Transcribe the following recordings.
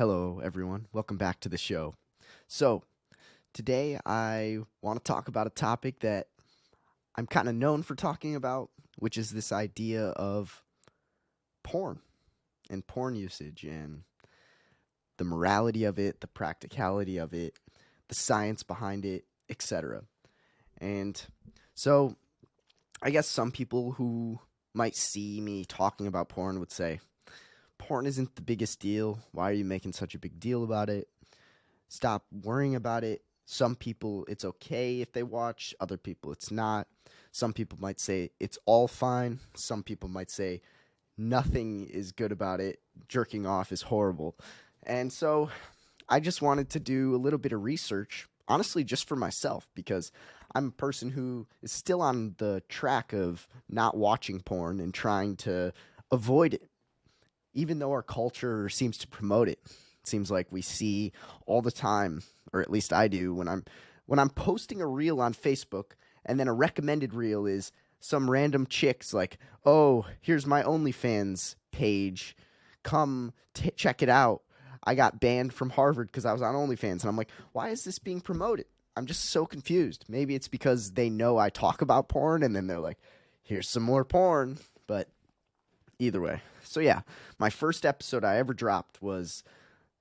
Hello, everyone. Welcome back to the show. So, today I want to talk about a topic that I'm kind of known for talking about, which is this idea of porn and porn usage and the morality of it, the practicality of it, the science behind it, etc. And so, I guess some people who might see me talking about porn would say, porn isn't the biggest deal. Why are you making such a big deal about it? Stop worrying about it. Some people, it's okay if they watch. Other people, it's not. Some people might say it's all fine. Some people might say nothing is good about it. Jerking off is horrible. And so I just wanted to do a little bit of research, honestly, just for myself, because I'm a person who is still on the track of not watching porn and trying to avoid it, even though our culture seems to promote it. It seems like we see all the time, or at least I do, when I'm posting a reel on Facebook, and then a recommended reel is some random chicks like, "Oh, here's my OnlyFans page. Come check it out. I got banned from Harvard because I was on OnlyFans." And I'm like, why is this being promoted? I'm just so confused. Maybe it's because they know I talk about porn, and then they're like, here's some more porn. But either way. So yeah, my first episode I ever dropped was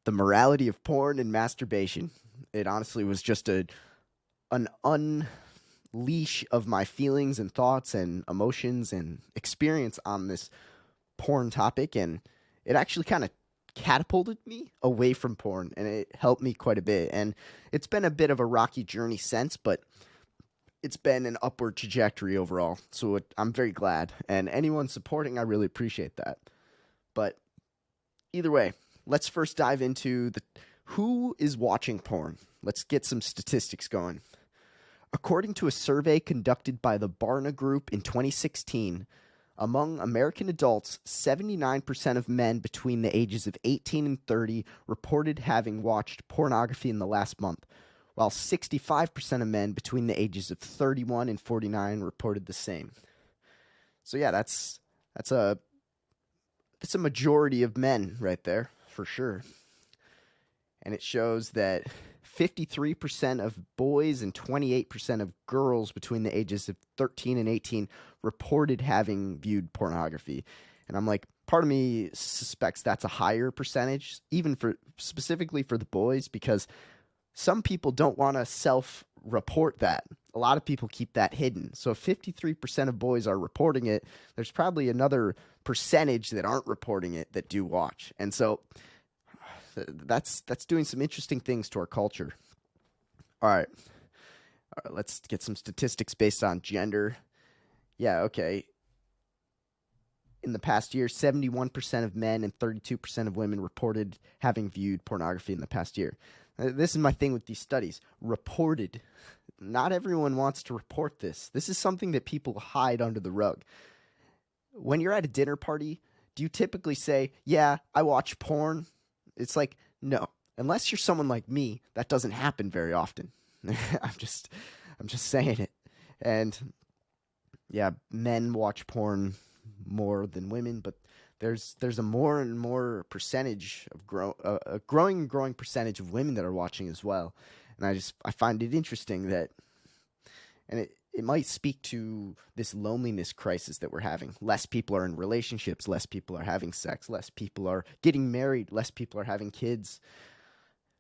the morality of porn and masturbation. It honestly was just an unleash of my feelings and thoughts and emotions and experience on this porn topic, and it actually kind of catapulted me away from porn, and it helped me quite a bit. And it's been a bit of a rocky journey since, but it's been an upward trajectory overall. So I'm very glad, and anyone supporting, I really appreciate that. But either way, let's first dive into who is watching porn. Let's get some statistics going. According to a survey conducted by the Barna Group in 2016, among American adults, 79% of men between the ages of 18 and 30 reported having watched pornography in the last month, while 65% of men between the ages of 31 and 49 reported the same. So yeah, that's a majority of men right there, for sure. And it shows that 53% of boys and 28% of girls between the ages of 13 and 18 reported having viewed pornography. And I'm like, part of me suspects that's a higher percentage, even specifically for the boys, because some people don't want to self-report that. A lot of people keep that hidden. So if 53% of boys are reporting it, there's probably another percentage that aren't reporting it that do watch. And so that's doing some interesting things to our culture. All right, let's get some statistics based on gender. Yeah, okay. In the past year, 71% of men and 32% of women reported having viewed pornography in the past year. This is my thing with these studies. Reported. Not everyone wants to report this. This is something that people hide under the rug. When you're at a dinner party, do you typically say, "Yeah, I watch porn"? It's like, no. Unless you're someone like me, that doesn't happen very often. I'm just saying it. And yeah, men watch porn more than women, but there's a more and more percentage of a growing percentage of women that are watching as well. And I find it interesting that, and it might speak to this loneliness crisis that we're having. Less people are in relationships, less people are having sex, less people are getting married, less people are having kids.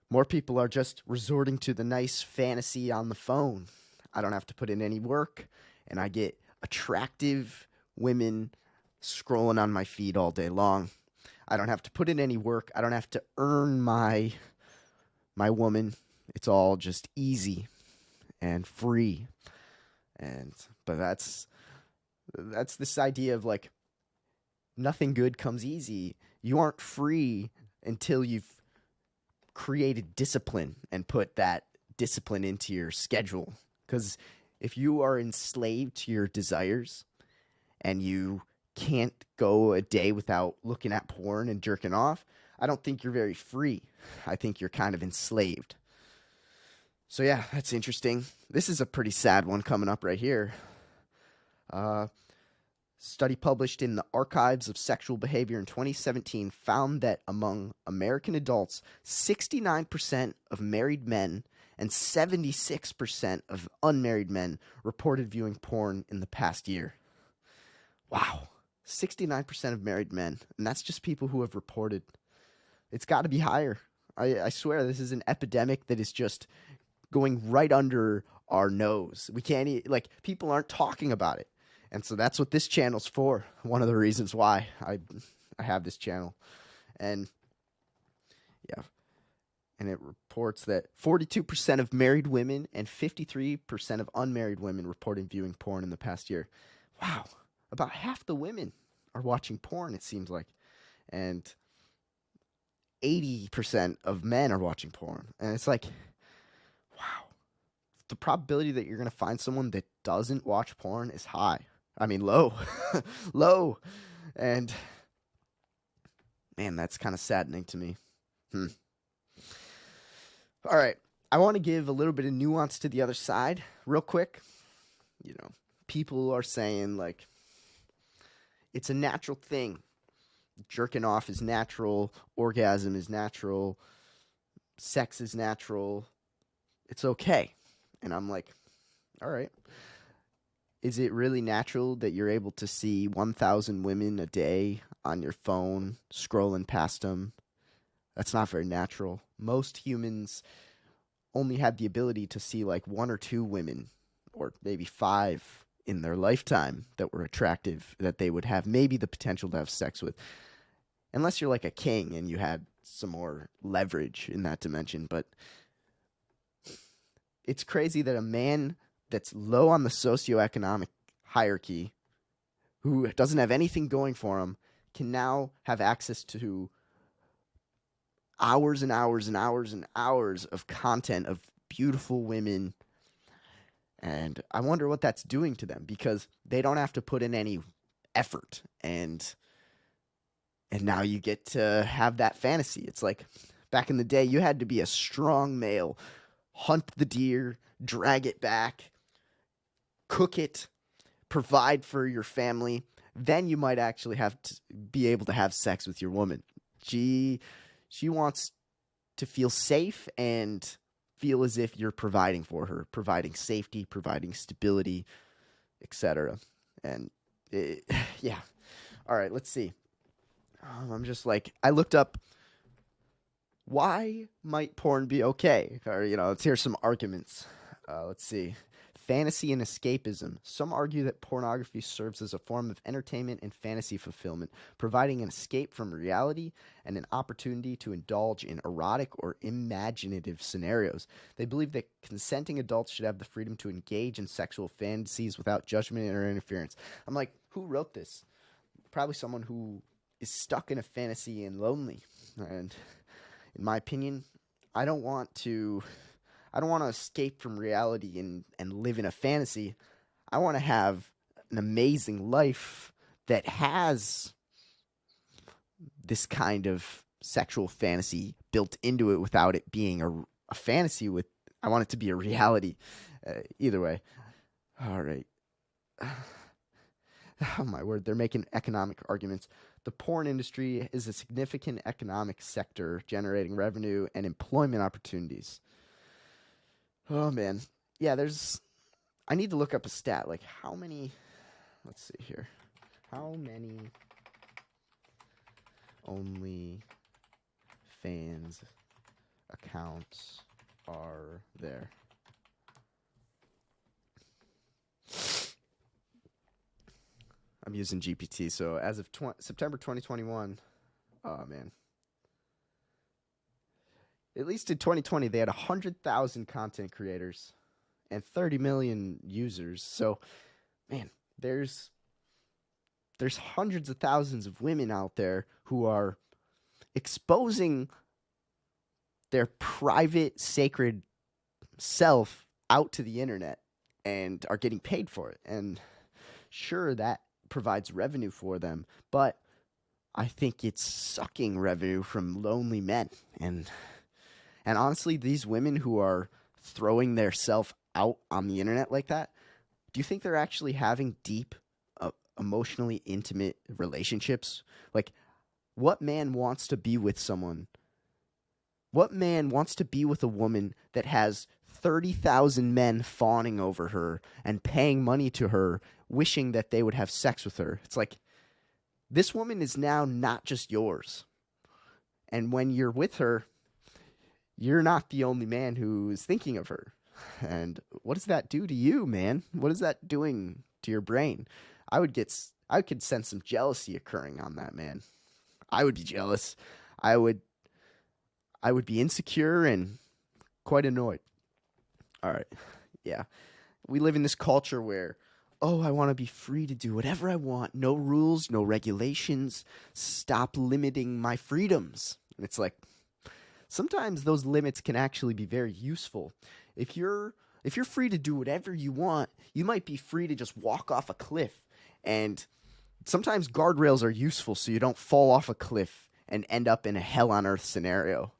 More people are just resorting to the nice fantasy on the phone. I don't have to put in any work, and I get attractive women scrolling on my feed all day long. I don't have to put in any work. I don't have to earn my woman. It's all just easy and free. But that's this idea of like, nothing good comes easy. You aren't free until you've created discipline and put that discipline into your schedule. Because if you are enslaved to your desires and you can't go a day without looking at porn and jerking off, I don't think you're very free. I think you're kind of enslaved. So yeah, that's interesting. This is a pretty sad one coming up right here. Study published in the Archives of Sexual Behavior in 2017 found that among American adults, 69% of married men and 76% of unmarried men reported viewing porn in the past year. Wow. 69% of married men. And that's just people who have reported. It's got to be higher. I swear this is an epidemic that is just going right under our nose. We can't people aren't talking about it. And so that's what this channel's for. One of the reasons why I have this channel. And yeah. And it reports that 42% of married women and 53% of unmarried women reported viewing porn in the past year. Wow. About half the women are watching porn, it seems like. And 80% of men are watching porn. And it's like, wow. The probability that you're going to find someone that doesn't watch porn is high. I mean, low. Low. And, man, that's kind of saddening to me. All right. I want to give a little bit of nuance to the other side real quick. You know, people are saying, like, it's a natural thing. Jerking off is natural. Orgasm is natural. Sex is natural. It's okay. And I'm like, all right. Is it really natural that you're able to see 1,000 women a day on your phone, scrolling past them? That's not very natural. Most humans only had the ability to see like 1 or 2 women, or maybe 5 in their lifetime that were attractive, that they would have maybe the potential to have sex with. Unless you're like a king and you had some more leverage in that dimension. But it's crazy that a man that's low on the socioeconomic hierarchy, who doesn't have anything going for him, can now have access to hours and hours and hours and hours of content of beautiful women. And I wonder what that's doing to them, because they don't have to put in any effort. And now you get to have that fantasy. It's like back in the day, you had to be a strong male, hunt the deer, drag it back, cook it, provide for your family. Then you might actually have to be able to have sex with your woman. She wants to feel safe and feel as if you're providing for her, providing safety, providing stability, etc. And yeah. All right, let's see. I'm just like, I looked up, why might porn be okay? Or, let's hear some arguments. Let's see. Fantasy and escapism. Some argue that pornography serves as a form of entertainment and fantasy fulfillment, providing an escape from reality and an opportunity to indulge in erotic or imaginative scenarios. They believe that consenting adults should have the freedom to engage in sexual fantasies without judgment or interference. I'm like, who wrote this? Probably someone who is stuck in a fantasy and lonely. And in my opinion, I don't want to escape from reality and live in a fantasy. I want to have an amazing life that has this kind of sexual fantasy built into it without it being a fantasy. I want it to be a reality. Either way. All right. Oh, my word. They're making economic arguments. The porn industry is a significant economic sector generating revenue and employment opportunities. Oh, man. Yeah, I need to look up a stat. Like, how many... Let's see here. How many OnlyFans accounts are there? I'm using GPT, so as of September 2021, oh, man. At least in 2020, they had 100,000 content creators and 30 million users. So, man, there's hundreds of thousands of women out there who are exposing their private, sacred self out to the internet and are getting paid for it. And sure, that provides revenue for them, but I think it's sucking revenue from lonely men. And honestly, these women who are throwing their self out on the internet like that, do you think they're actually having deep emotionally intimate relationships. Like, what man wants to be with someone? What man wants to be with a woman that has 30,000 men fawning over her and paying money to her, wishing that they would have sex with her? It's like, this woman is now not just yours. And when you're with her, you're not the only man who is thinking of her. And what does that do to you, man? What is that doing to your brain? I could sense some jealousy occurring on that, man. I would be jealous. I would be insecure and quite annoyed. All right. Yeah. We live in this culture where, oh, I want to be free to do whatever I want. No rules, no regulations. Stop limiting my freedoms. And it's like, sometimes those limits can actually be very useful. If you're free to do whatever you want, you might be free to just walk off a cliff. And sometimes guardrails are useful so you don't fall off a cliff and end up in a hell on earth scenario.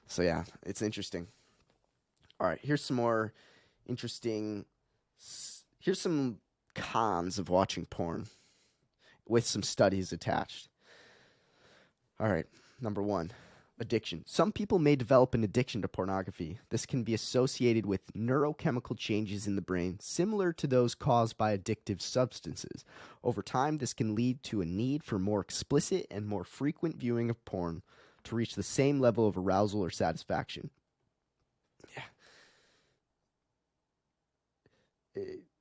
So yeah, it's interesting. All right, here's some more interesting. Here's some cons of watching porn with some studies attached. All right, number 1. Addiction. Some people may develop an addiction to pornography. This can be associated with neurochemical changes in the brain, similar to those caused by addictive substances. Over time, this can lead to a need for more explicit and more frequent viewing of porn to reach the same level of arousal or satisfaction. Yeah.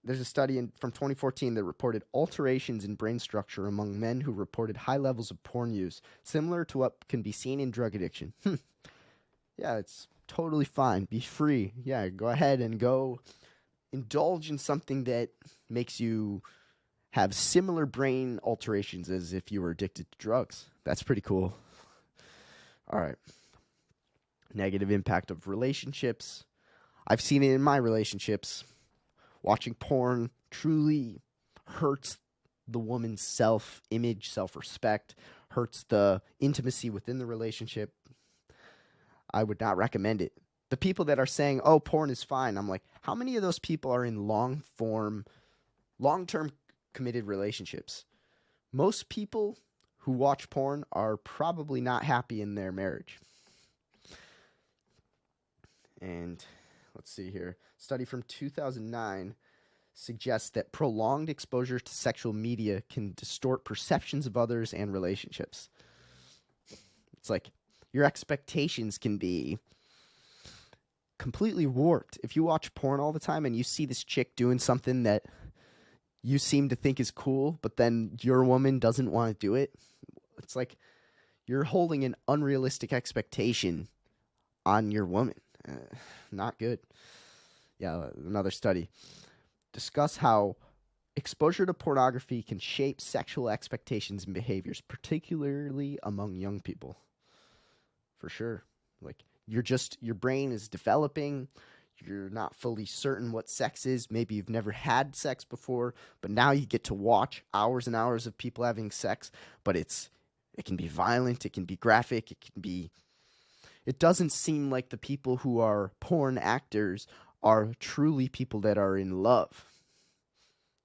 There's a study from 2014 that reported alterations in brain structure among men who reported high levels of porn use, similar to what can be seen in drug addiction. Yeah, it's totally fine. Be free. Yeah, go ahead and go indulge in something that makes you have similar brain alterations as if you were addicted to drugs. That's pretty cool. All right. Negative impact of relationships. I've seen it in my relationships. Watching porn truly hurts the woman's self-image, self-respect, hurts the intimacy within the relationship. I would not recommend it. The people that are saying, oh, porn is fine, I'm like, how many of those people are in long-term committed relationships? Most people who watch porn are probably not happy in their marriage. And let's see here. Study from 2009 suggests that prolonged exposure to sexual media can distort perceptions of others and relationships. It's like your expectations can be completely warped. If you watch porn all the time and you see this chick doing something that you seem to think is cool, but then your woman doesn't want to do it, it's like you're holding an unrealistic expectation on your woman. Not good. Yeah, another study. Discuss how exposure to pornography can shape sexual expectations and behaviors, particularly among young people. For sure. Like, your brain is developing. You're not fully certain what sex is. Maybe you've never had sex before, but now you get to watch hours and hours of people having sex, but it can be violent, it can be graphic, it doesn't seem like the people who are porn actors are truly people that are in love.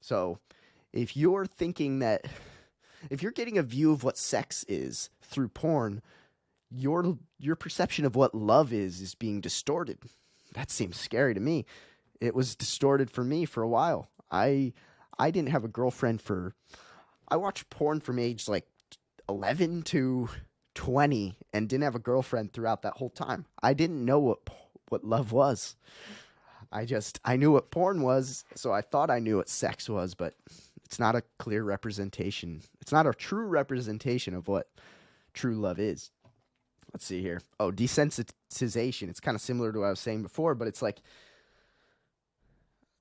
So if you're getting a view of what sex is through porn, your perception of what love is being distorted. That seems scary to me. It was distorted for me for a while. I didn't have a girlfriend I watched porn from age like 11 to 20 and didn't have a girlfriend throughout that whole time. I didn't know what love was. I knew what porn was, so I thought I knew what sex was, but it's not a clear representation. It's not a true representation of what true love is. Let's see here. Oh, desensitization. It's kind of similar to what I was saying before, but it's like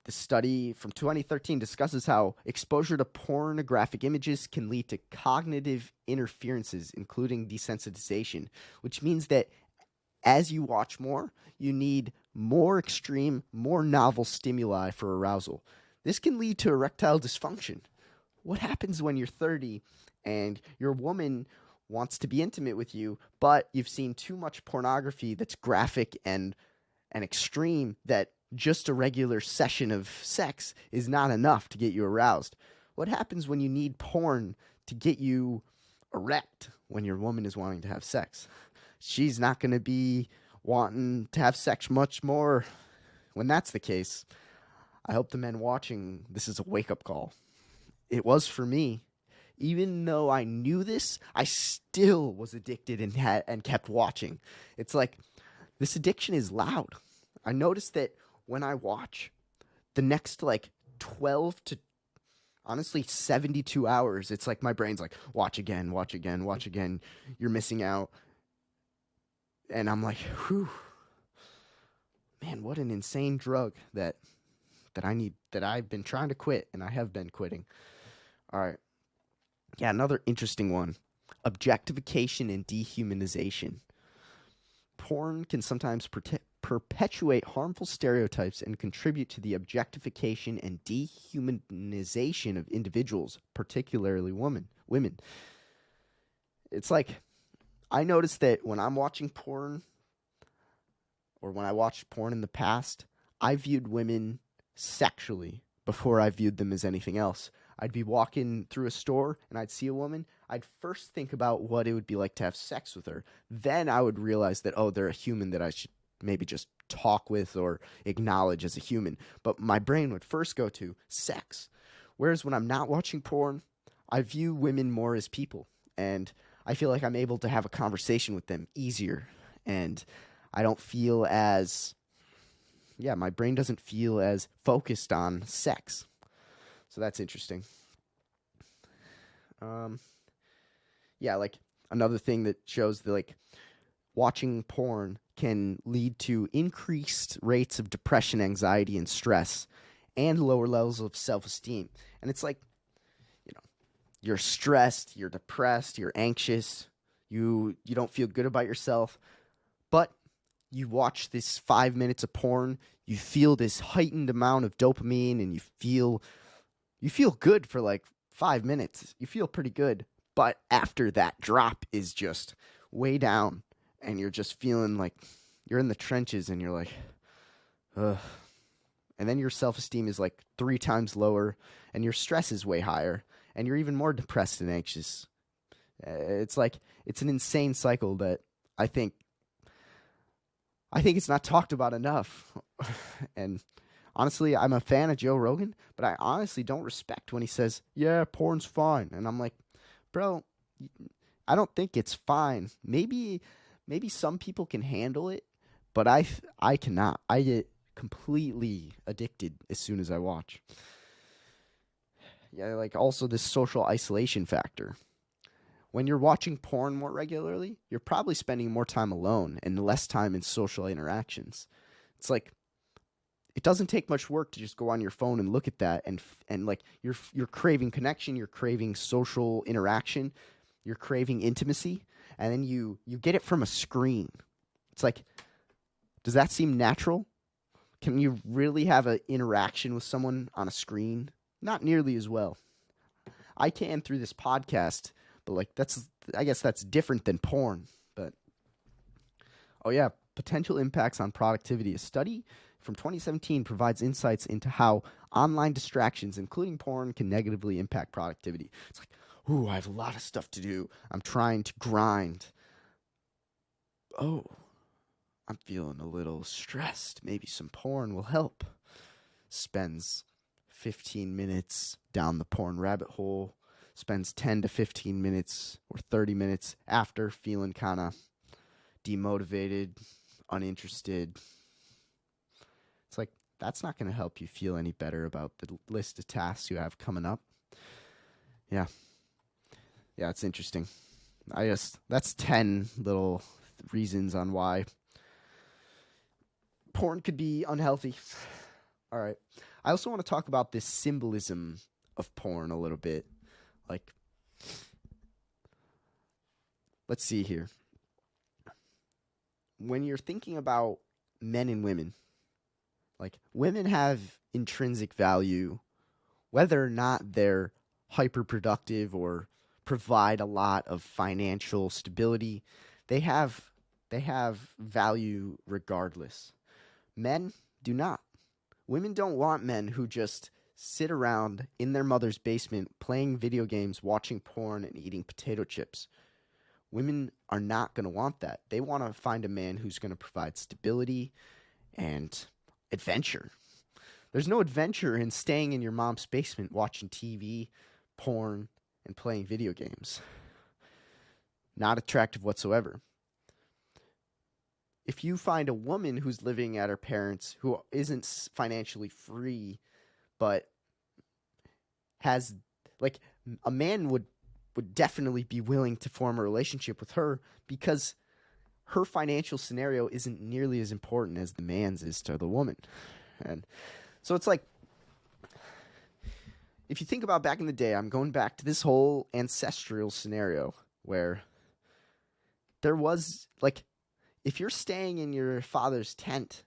the study from 2013 discusses how exposure to pornographic images can lead to cognitive interferences, including desensitization, which means that as you watch more, you need more extreme, more novel stimuli for arousal. This can lead to erectile dysfunction. What happens when you're 30 and your woman wants to be intimate with you, but you've seen too much pornography that's graphic and extreme that just a regular session of sex is not enough to get you aroused? What happens when you need porn to get you erect when your woman is wanting to have sex? She's not going to be wanting to have sex much more. When that's the case, I hope the men watching this is a wake-up call. It was for me. Even though I knew this, I still was addicted and kept watching. It's like, this addiction is loud. I noticed that when I watch, the next 12 to honestly 72 hours, it's like my brain's like, watch again, watch again, watch again. You're missing out. And I'm like, whew. Man, what an insane drug that I need, that I've been trying to quit, and I have been quitting. All right. Yeah, another interesting one. Objectification and dehumanization. Porn can sometimes perpetuate harmful stereotypes and contribute to the objectification and dehumanization of individuals, particularly women. It's like, I noticed that when I'm watching porn, or when I watched porn in the past, I viewed women sexually before I viewed them as anything else. I'd be walking through a store and I'd see a woman. I'd first think about what it would be like to have sex with her. Then I would realize that, oh, they're a human that I should maybe just talk with or acknowledge as a human. But my brain would first go to sex. Whereas when I'm not watching porn, I view women more as people. And I feel like I'm able to have a conversation with them easier. And I don't feel as, my brain doesn't feel as focused on sex. So that's interesting. Another thing that shows that watching porn can lead to increased rates of depression, anxiety, and stress, and lower levels of self-esteem. And it's like, you're stressed, you're depressed, you're anxious, you don't feel good about yourself, but you watch this 5 minutes of porn, you feel this heightened amount of dopamine, and you feel good for 5 minutes. You feel pretty good. But after that drop is just way down, and you're just feeling like you're in the trenches, and you're like, ugh. And then your self-esteem is 3 times lower, and your stress is way higher, and you're even more depressed and anxious. It's an insane cycle that I think it's not talked about enough. And honestly, I'm a fan of Joe Rogan, but I honestly don't respect when he says, yeah, porn's fine. And I'm like, bro, I don't think it's fine. Maybe some people can handle it, but I cannot. I get completely addicted as soon as I watch. Yeah, also this social isolation factor. When you're watching porn more regularly, you're probably spending more time alone and less time in social interactions. It's like, it doesn't take much work to just go on your phone and look at that, and you're craving connection, you're craving social interaction, you're craving intimacy, and then you get it from a screen. It's like, does that seem natural? Can you really have an interaction with someone on a screen? Not nearly as well. I can through this podcast, but I guess that's different than porn. But potential impacts on productivity. A study from 2017 provides insights into how online distractions, including porn, can negatively impact productivity. It's like, ooh, I have a lot of stuff to do. I'm trying to grind. Oh, I'm feeling a little stressed. Maybe some porn will help. Spends 15 minutes down the porn rabbit hole. Spends 10 to 15 minutes or 30 minutes after feeling kind of demotivated, uninterested. It's like, that's not going to help you feel any better about the list of tasks you have coming up. Yeah, it's interesting. That's 10 little reasons on why porn could be unhealthy. All right. I also want to talk about this symbolism of porn a little bit. Let's see here. When you're thinking about men and women, women have intrinsic value, whether or not they're hyperproductive or provide a lot of financial stability. They have value regardless. Men do not. Women don't want men who just sit around in their mother's basement playing video games, watching porn, and eating potato chips. Women are not going to want that. They want to find a man who's going to provide stability and adventure. There's no adventure in staying in your mom's basement watching TV, porn, and playing video games. Not attractive whatsoever. If you find a woman who's living at her parents' who isn't financially free, but has, like, a man would definitely be willing to form a relationship with her because her financial scenario isn't nearly as important as the man's is to the woman. And so it's like, if you think about back in the day, I'm going back to this whole ancestral scenario where there was, like, if you're staying in your father's tent,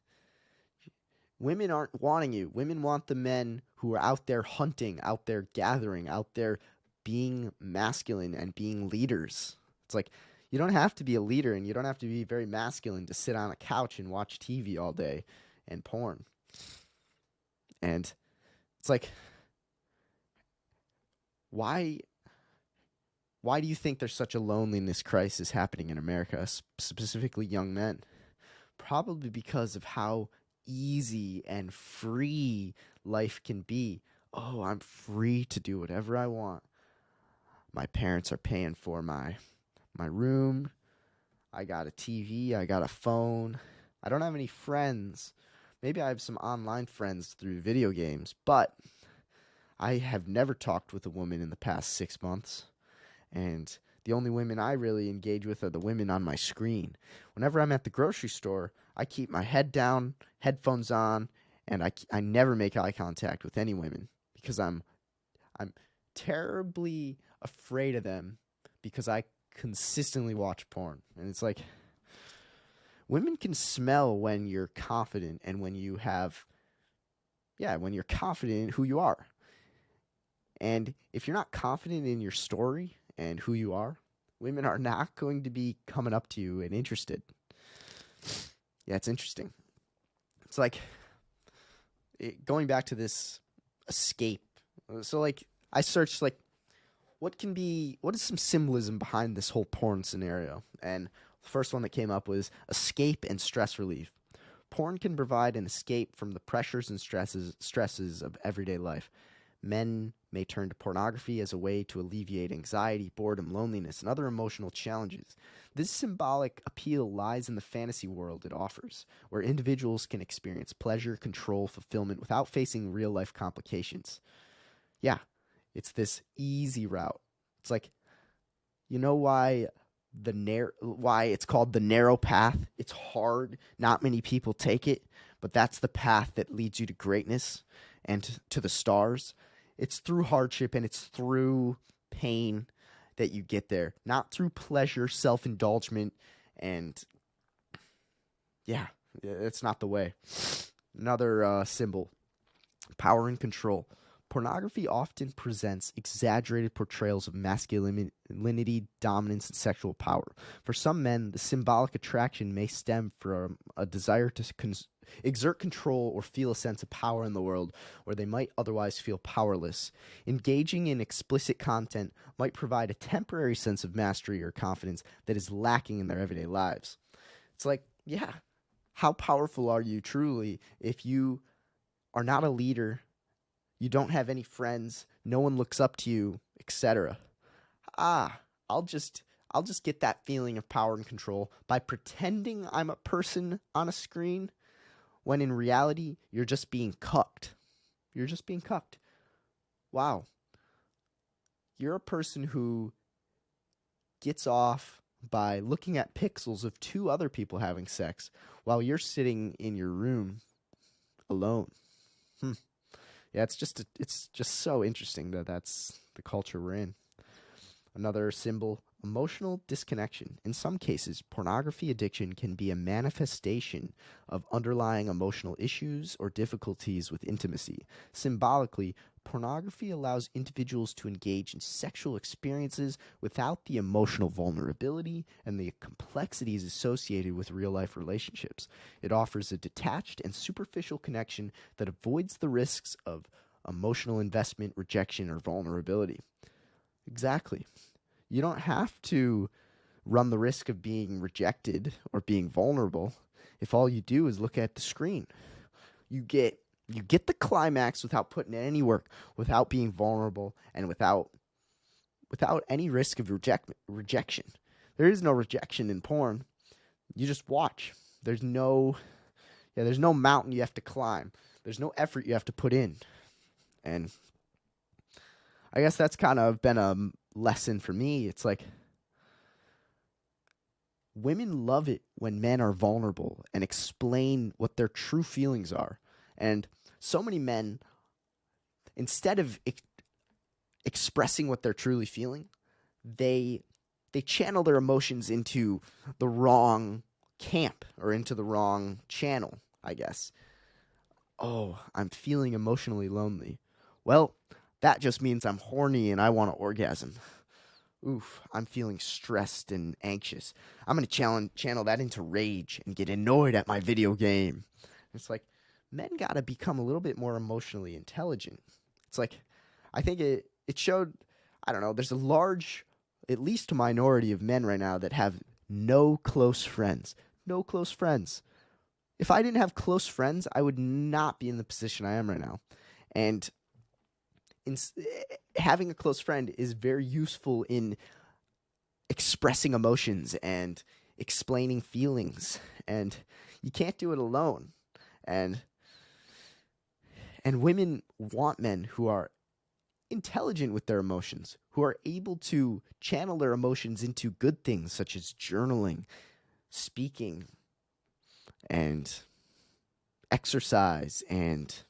women aren't wanting you. Women want the men who are out there hunting, out there gathering, out there being masculine and being leaders. It's like, you don't have to be a leader and you don't have to be very masculine to sit on a couch and watch TV all day and porn. And it's like, why do you think there's such a loneliness crisis happening in America, specifically young men? Probably because of how easy and free life can be. Oh, I'm free to do whatever I want. My parents are paying for my room. I got a TV. I got a phone. I don't have any friends. Maybe I have some online friends through video games, but I have never talked with a woman in the past 6 months. And the only women I really engage with are the women on my screen. Whenever I'm at the grocery store, I keep my head down, headphones on, and I never make eye contact with any women because I'm terribly afraid of them because I consistently watch porn. And it's like, women can smell when you're confident and when you have, when you're confident in who you are. And if you're not confident in your story and who you are, women are not going to be coming up to you and interested. Yeah, it's interesting. It's like, going back to this escape. So, like, I searched, like, what is some symbolism behind this whole porn scenario? And the first one that came up was escape and stress relief. Porn can provide an escape from the pressures and stresses of everyday life. Men may turn to pornography as a way to alleviate anxiety, boredom, loneliness, and other emotional challenges. This symbolic appeal lies in the fantasy world it offers, where individuals can experience pleasure, control, fulfillment without facing real-life complications. Yeah, it's this easy route. It's like, you know why it's called the narrow path? It's hard. Not many people take it, but that's the path that leads you to greatness and to the stars. It's through hardship and it's through pain that you get there, not through pleasure, self-indulgence, and it's not the way. Another symbol, power and control. Pornography often presents exaggerated portrayals of masculinity, dominance, and sexual power. For some men, the symbolic attraction may stem from a desire to exert control or feel a sense of power in the world where they might otherwise feel powerless. Engaging in explicit content might provide a temporary sense of mastery or confidence that is lacking in their everyday lives. It's like, how powerful are you truly if you are not a leader? You don't have any friends, no one looks up to you, etc. I'll just get that feeling of power and control by pretending I'm a person on a screen, when in reality, you're just being cucked. You're just being cucked. Wow. You're a person who gets off by looking at pixels of two other people having sex while you're sitting in your room alone. Yeah, it's just so interesting that that's the culture we're in. Another symbol, emotional disconnection. In some cases, pornography addiction can be a manifestation of underlying emotional issues or difficulties with intimacy. Symbolically, pornography allows individuals to engage in sexual experiences without the emotional vulnerability and the complexities associated with real-life relationships. It offers a detached and superficial connection that avoids the risks of emotional investment, rejection, or vulnerability. Exactly. You don't have to run the risk of being rejected or being vulnerable if all you do is look at the screen. You get the climax without putting in any work, without being vulnerable, and without any risk of rejection. There is no rejection in porn. You just watch. There's no mountain you have to climb. There's no effort you have to put in. And I guess that's kind of been a lesson for me. It's like women love it when men are vulnerable and explain what their true feelings are. And so many men, instead of expressing what they're truly feeling, they channel their emotions into the wrong camp or into the wrong channel, I guess. Oh, I'm feeling emotionally lonely. Well, that just means I'm horny and I want to orgasm. Oof, I'm feeling stressed and anxious. I'm going to channel that into rage and get annoyed at my video game. It's like, men got to become a little bit more emotionally intelligent. It's like, I think it showed, I don't know, there's a large, at least a minority of men right now that have no close friends. No close friends. If I didn't have close friends, I would not be in the position I am right now. And having a close friend is very useful in expressing emotions and explaining feelings. And you can't do it alone. And women want men who are intelligent with their emotions, who are able to channel their emotions into good things such as journaling, speaking, and exercise, and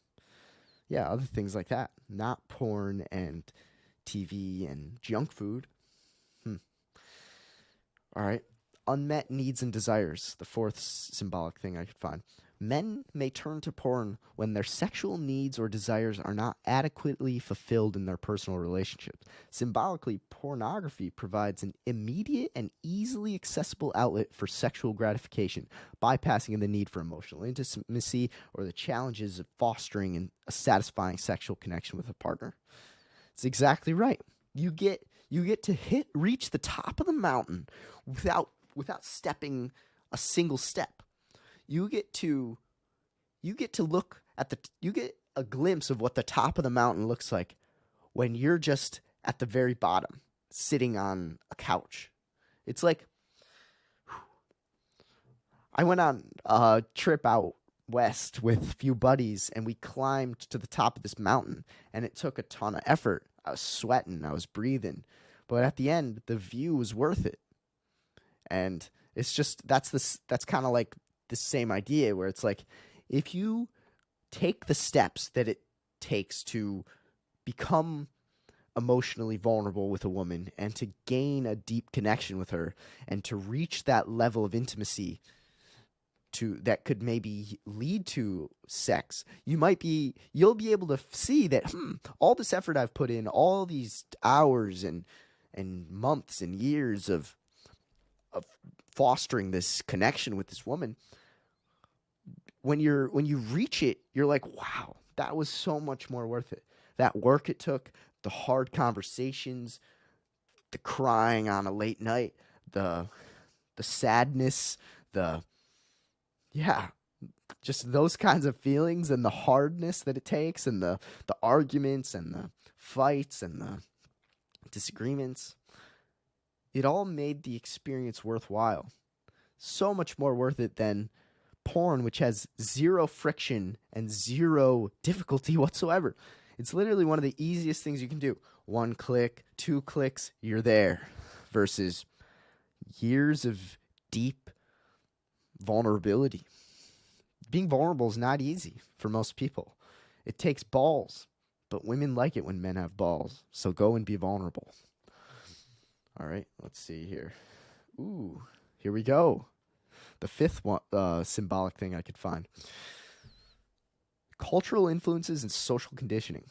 other things like that. Not porn and TV and junk food. All right. Unmet needs and desires. The fourth symbolic thing I could find. Men may turn to porn when their sexual needs or desires are not adequately fulfilled in their personal relationships. Symbolically, pornography provides an immediate and easily accessible outlet for sexual gratification, bypassing the need for emotional intimacy or the challenges of fostering a satisfying sexual connection with a partner. It's exactly right. You get to reach the top of the mountain without stepping a single step. You get a glimpse of what the top of the mountain looks like when you're just at the very bottom, sitting on a couch. It's like, I went on a trip out west with a few buddies, and we climbed to the top of this mountain, and it took a ton of effort. I was sweating, I was breathing, but at the end, the view was worth it. And it's just, that's kind of like the same idea where it's like, if you take the steps that it takes to become emotionally vulnerable with a woman and to gain a deep connection with her and to reach that level of intimacy that could maybe lead to sex, you'll be able to see that all this effort I've put in, all these hours and months and years of fostering this connection with this woman, when you reach it, you're like, wow, that was so much more worth it. That work it took, the hard conversations, the crying on a late night, the sadness, just those kinds of feelings and the hardness that it takes and the arguments and the fights and the disagreements. It all made the experience worthwhile. So much more worth it than porn, which has zero friction and zero difficulty whatsoever. It's literally one of the easiest things you can do. 1 click, 2 clicks, you're there. Versus years of deep vulnerability. Being vulnerable is not easy for most people. It takes balls, but women like it when men have balls. So go and be vulnerable. All right, let's see here. Ooh, here we go. The fifth one, symbolic thing I could find. Cultural influences and social conditioning.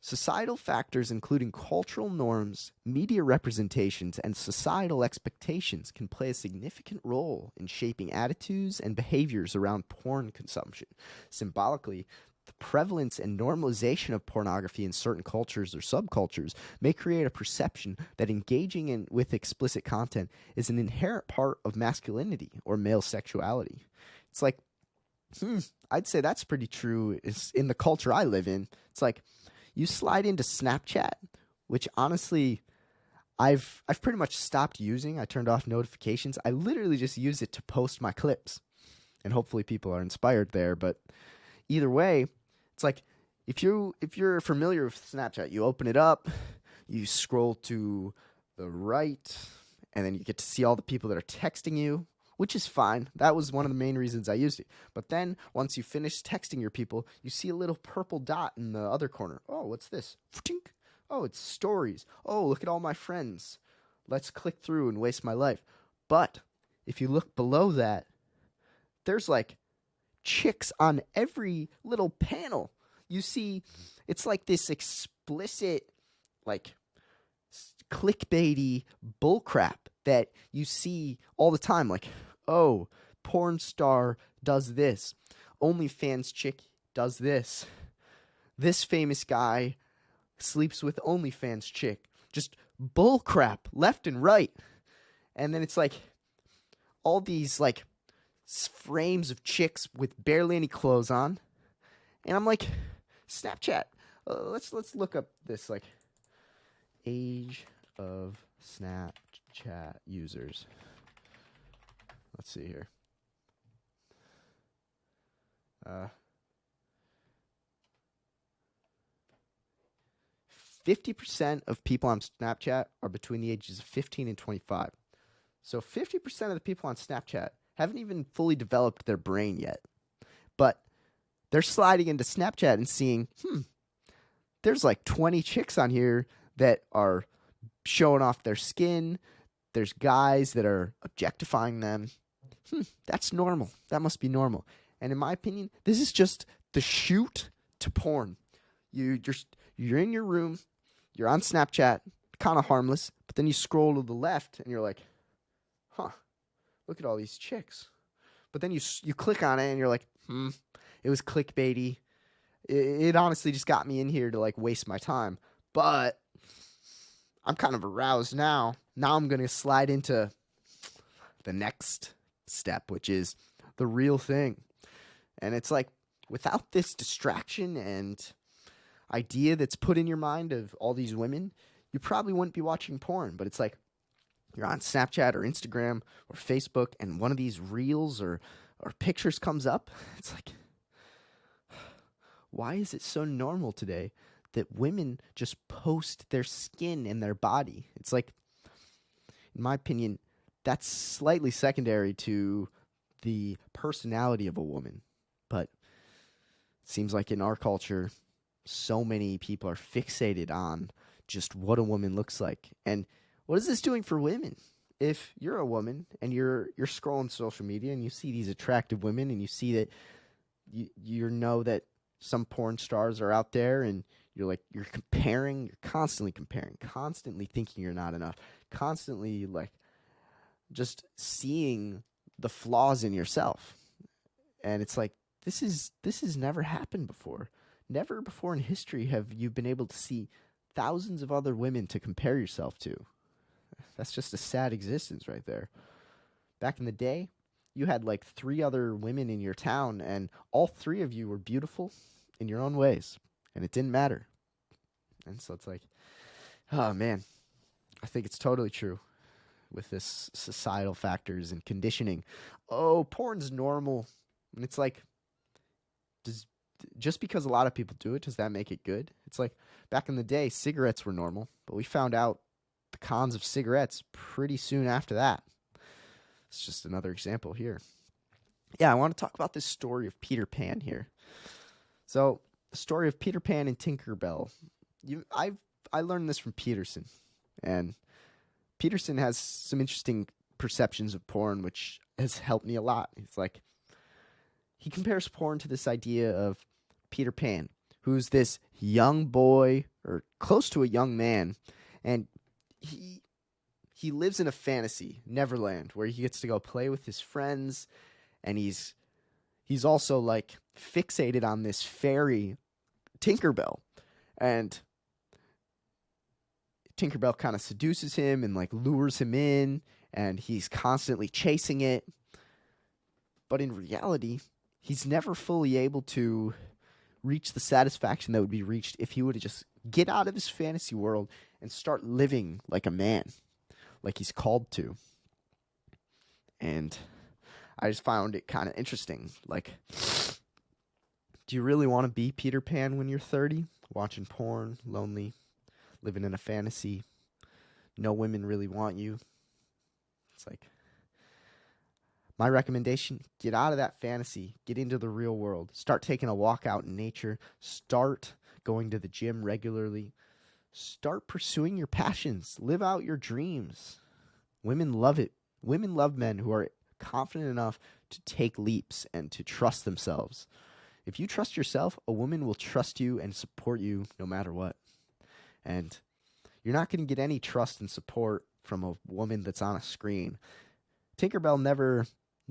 Societal factors, including cultural norms, media representations, and societal expectations, can play a significant role in shaping attitudes and behaviors around porn consumption. Symbolically, The prevalence and normalization of pornography in certain cultures or subcultures may create a perception that engaging with explicit content is an inherent part of masculinity or male sexuality. It's like, I'd say that's pretty true in the culture I live in. It's like you slide into Snapchat, which honestly I've pretty much stopped using. I turned off notifications. I literally just use it to post my clips. And hopefully people are inspired there, but either way, it's like if you're familiar with Snapchat, you open it up, you scroll to the right, and then you get to see all the people that are texting you, which is fine. That was one of the main reasons I used it. But then once you finish texting your people, you see a little purple dot in the other corner. Oh, what's this? Oh, it's stories. Oh, look at all my friends. Let's click through and waste my life. But if you look below that, there's like chicks on every little panel. You see, it's like this explicit, like clickbaity bullcrap that you see all the time. Like, oh, porn star does this. OnlyFans chick does this. This famous guy sleeps with OnlyFans chick. Just bullcrap left and right. And then it's like all these like frames of chicks with barely any clothes on, and I'm like, Snapchat. Let's look up this like age of Snapchat users. Let's see here. 50% of people on Snapchat are between the ages of 15 and 25. So 50% of the people on Snapchat haven't even fully developed their brain yet. But they're sliding into Snapchat and seeing, there's like 20 chicks on here that are showing off their skin. There's guys that are objectifying them. That's normal. That must be normal. And in my opinion, this is just the shoot to porn. You're in your room, you're on Snapchat, kind of harmless, but then you scroll to the left and you're like, look at all these chicks. But then you click on it and you're like, it was clickbaity. It honestly just got me in here to like waste my time. But I'm kind of aroused now. Now I'm going to slide into the next step, which is the real thing. And it's like, without this distraction and idea that's put in your mind of all these women, you probably wouldn't be watching porn. But it's like, you're on Snapchat or Instagram or Facebook, and one of these reels or pictures comes up. It's like, why is it so normal today that women just post their skin and their body? It's like, in my opinion, that's slightly secondary to the personality of a woman. But it seems like in our culture, so many people are fixated on just what a woman looks like. And what is this doing for women? If you're a woman and you're scrolling social media and you see these attractive women and you see that you know that some porn stars are out there, and you're constantly comparing, constantly thinking you're not enough, constantly like just seeing the flaws in yourself. And it's like, this has never happened before. Never before in history have you been able to see thousands of other women to compare yourself to. That's just a sad existence right there. Back in the day, you had like 3 other women in your town, and all 3 of you were beautiful in your own ways, and it didn't matter. And so it's like, oh man, I think it's totally true with this societal factors and conditioning. Oh, porn's normal. And it's like, just because a lot of people do it, does that make it good? It's like, back in the day, cigarettes were normal, but we found out the cons of cigarettes pretty soon after that. It's just another example here. Yeah, I want to talk about this story of Peter Pan here. So, the story of Peter Pan and Tinkerbell. I learned this from Peterson, and Peterson has some interesting perceptions of porn, which has helped me a lot. It's like, he compares porn to this idea of Peter Pan, who's this young boy, or close to a young man, and he lives in a fantasy, Neverland, where he gets to go play with his friends, and he's he's also like fixated on this fairy Tinkerbell, and Tinkerbell kind of seduces him and like lures him in, and he's constantly chasing it. But in reality, he's never fully able to reach the satisfaction that would be reached if he would just get out of his fantasy world and start living like a man, like he's called to. And I just found it kind of interesting. Like, do you really want to be Peter Pan when you're 30? Watching porn, lonely, living in a fantasy, no women really want you? It's like, my recommendation, get out of that fantasy, get into the real world, start taking a walk out in nature, start going to the gym regularly, start pursuing your passions, live out your dreams. Women love it. Women love men who are confident enough to take leaps and to trust themselves. If you trust yourself, a woman will trust you and support you no matter what. And you're not going to get any trust and support from a woman that's on a screen. Tinkerbell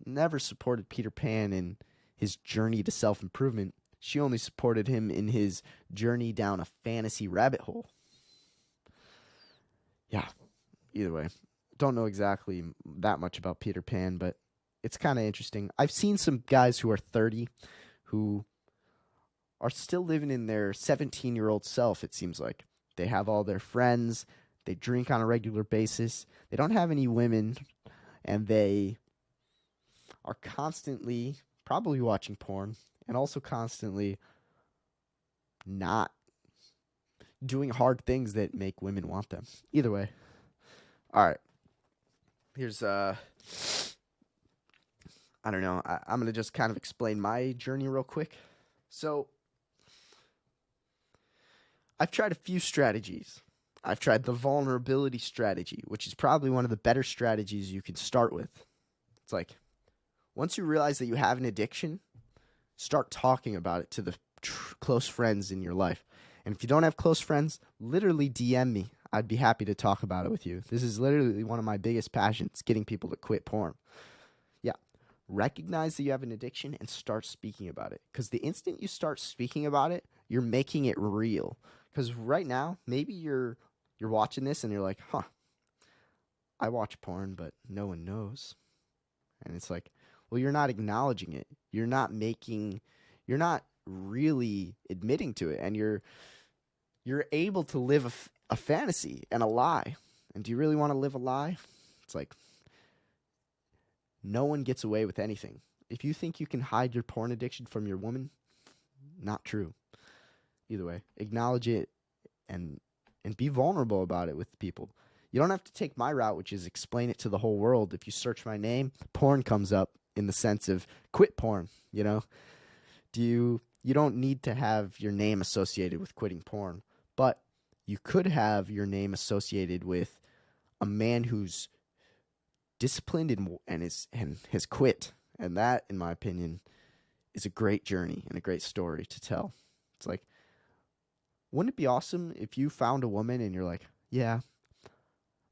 never supported Peter Pan in his journey to self-improvement. She only supported him in his journey down a fantasy rabbit hole. Yeah, either way. Don't know exactly that much about Peter Pan, but it's kind of interesting. I've seen some guys who are 30 who are still living in their 17-year-old self, it seems like. They have all their friends. They drink on a regular basis. They don't have any women, and they are constantly probably watching porn and also constantly not doing hard things that make women want them. Either way. All right. Here's, I don't know. I'm going to just kind of explain my journey real quick. So, I've tried a few strategies. I've tried the vulnerability strategy, which is probably one of the better strategies you can start with. It's like, once you realize that you have an addiction, start talking about it to the close friends in your life. And if you don't have close friends, literally DM me. I'd be happy to talk about it with you. This is literally one of my biggest passions, getting people to quit porn. Yeah, recognize that you have an addiction and start speaking about it. Because the instant you start speaking about it, you're making it real. Because right now, maybe you're watching this and you're like, I watch porn, but no one knows. And it's like, well, you're not acknowledging it. You're not really admitting to it. And you're able to live a fantasy and a lie. And do you really want to live a lie? It's like, no one gets away with anything. If you think you can hide your porn addiction from your woman, not true. Either way, acknowledge it and be vulnerable about it with people. You don't have to take my route, which is explain it to the whole world. If you search my name, porn comes up in the sense of quit porn, you know? You don't need to have your name associated with quitting porn, but you could have your name associated with a man who's disciplined and has quit. And that, in my opinion, is a great journey and a great story to tell. It's like, wouldn't it be awesome if you found a woman and you're like, yeah,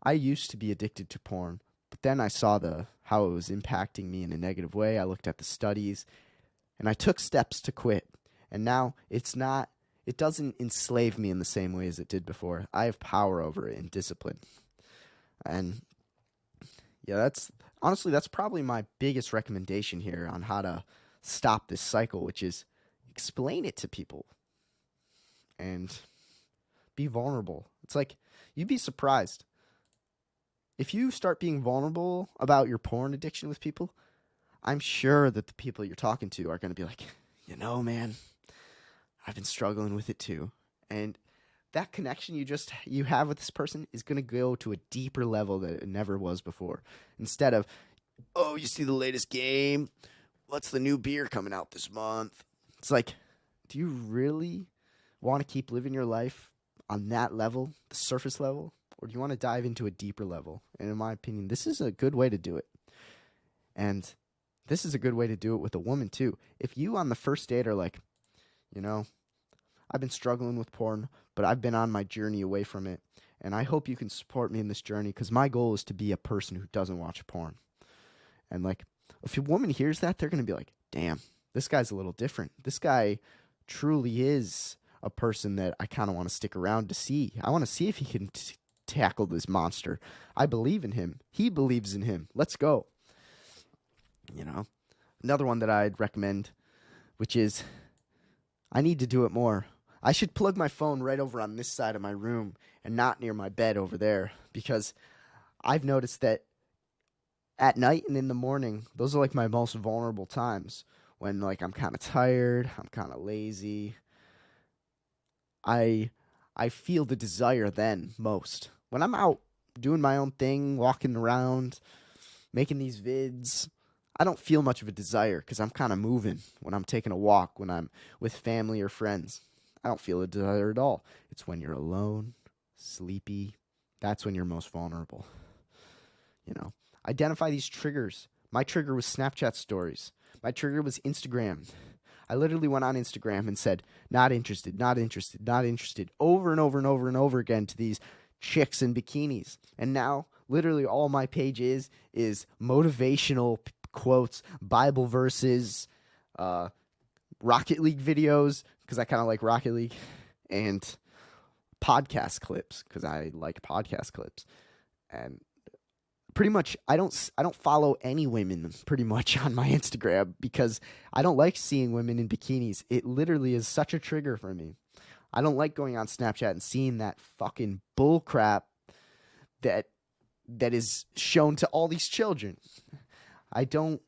I used to be addicted to porn, but then I saw how it was impacting me in a negative way. I looked at the studies and I took steps to quit. And now it doesn't enslave me in the same way as it did before. I have power over it and discipline. And yeah, that's probably my biggest recommendation here on how to stop this cycle, which is explain it to people and be vulnerable. It's like, you'd be surprised. If you start being vulnerable about your porn addiction with people, I'm sure that the people you're talking to are going to be like, man, I've been struggling with it too. And that connection you have with this person is going to go to a deeper level that it never was before. Instead of, oh, you see the latest game? What's the new beer coming out this month? It's like, do you really want to keep living your life on that level, the surface level? Or do you want to dive into a deeper level? And in my opinion, this is a good way to do it. And this is a good way to do it with a woman too. If you on the first date are like, I've been struggling with porn, but I've been on my journey away from it. And I hope you can support me in this journey because my goal is to be a person who doesn't watch porn. And like, if a woman hears that, they're going to be like, damn, this guy's a little different. This guy truly is a person that I kind of want to stick around to see. I want to see if he can tackle this monster. I believe in him. He believes in him. Let's go. You know, another one that I'd recommend, which is I need to do it more. I should plug my phone right over on this side of my room and not near my bed over there, because I've noticed that at night and in the morning, those are like my most vulnerable times, when like I'm kind of tired, I'm kind of lazy. I feel the desire then most. When I'm out doing my own thing, walking around, making these vids, I don't feel much of a desire because I'm kind of moving. When I'm taking a walk, when I'm with family or friends, I don't feel a desire at all. It's when you're alone, sleepy, that's when you're most vulnerable. You know, identify these triggers. My trigger was Snapchat stories. My trigger was Instagram. I literally went on Instagram and said, not interested, not interested, not interested, over and over and over and over again to these chicks in bikinis. And now, literally all my page is motivational quotes, Bible verses, Rocket League videos, because I kind of like Rocket League, and podcast clips, because I like podcast clips. And pretty much, I don't follow any women pretty much on my Instagram, because I don't like seeing women in bikinis. It literally is such a trigger for me. I don't like going on Snapchat and seeing that fucking bull crap that is shown to all these children. I don't.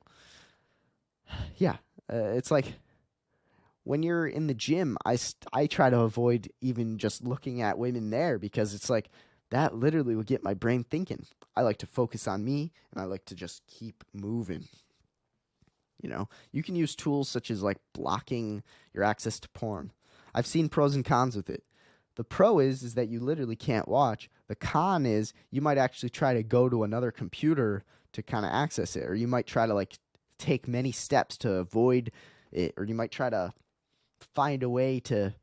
Yeah, it's like when you're in the gym, I try to avoid even just looking at women there, because it's like that literally would get my brain thinking. I like to focus on me, and I like to just keep moving. You know, you can use tools such as like blocking your access to porn. I've seen pros and cons with it. The pro is that you literally can't watch. The con is you might actually try to go to another computer to kind of access it, or you might try to like take many steps to avoid it, or you might try to find a way to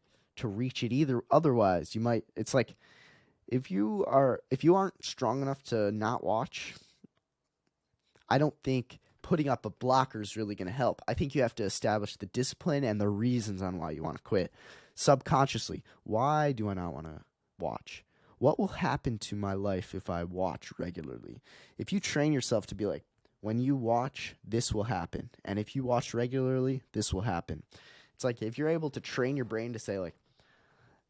reach it either. Otherwise, it's like if you aren't strong enough to not watch, I don't think putting up a blocker is really going to help. I think you have to establish the discipline and the reasons on why you want to quit. Subconsciously, why do I not want to watch? What will happen to my life if I watch regularly? If you train yourself to be like, when you watch, this will happen. And if you watch regularly, this will happen. It's like if you're able to train your brain to say like,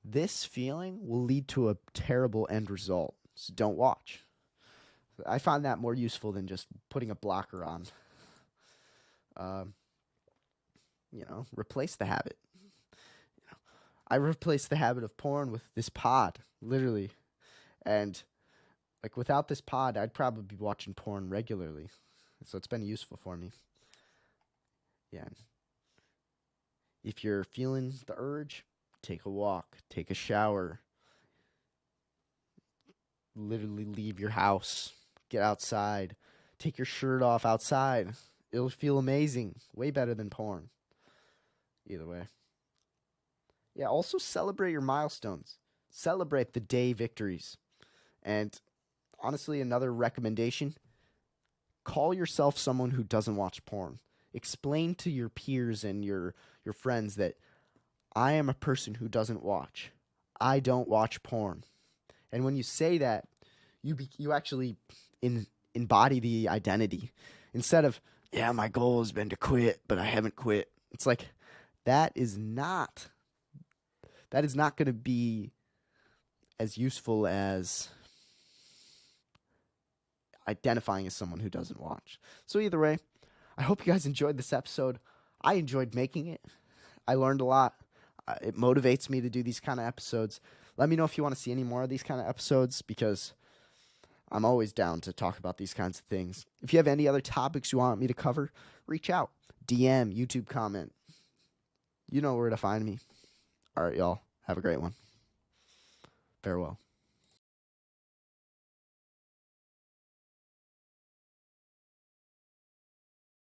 this feeling will lead to a terrible end result, so don't watch. I find that more useful than just putting a blocker on. Replace the habit. I replaced the habit of porn with this pod, literally. And like without this pod, I'd probably be watching porn regularly. So it's been useful for me. Yeah. If you're feeling the urge, take a walk, take a shower, literally leave your house, get outside, take your shirt off outside. It'll feel amazing. Way better than porn. Either way. Yeah, also celebrate your milestones. Celebrate the day victories. And honestly, another recommendation, call yourself someone who doesn't watch porn. Explain to your peers and your friends that I am a person who doesn't watch. I don't watch porn. And when you say that, you actually embody the identity. Instead of, yeah, my goal has been to quit, but I haven't quit. It's like, that is not going to be as useful as identifying as someone who doesn't watch. So either way, I hope you guys enjoyed this episode. I enjoyed making it. I learned a lot. It motivates me to do these kind of episodes. Let me know if you want to see any more of these kind of episodes, because I'm always down to talk about these kinds of things. If you have any other topics you want me to cover, reach out. DM, YouTube comment. You know where to find me. All right, y'all. Have a great one. Farewell.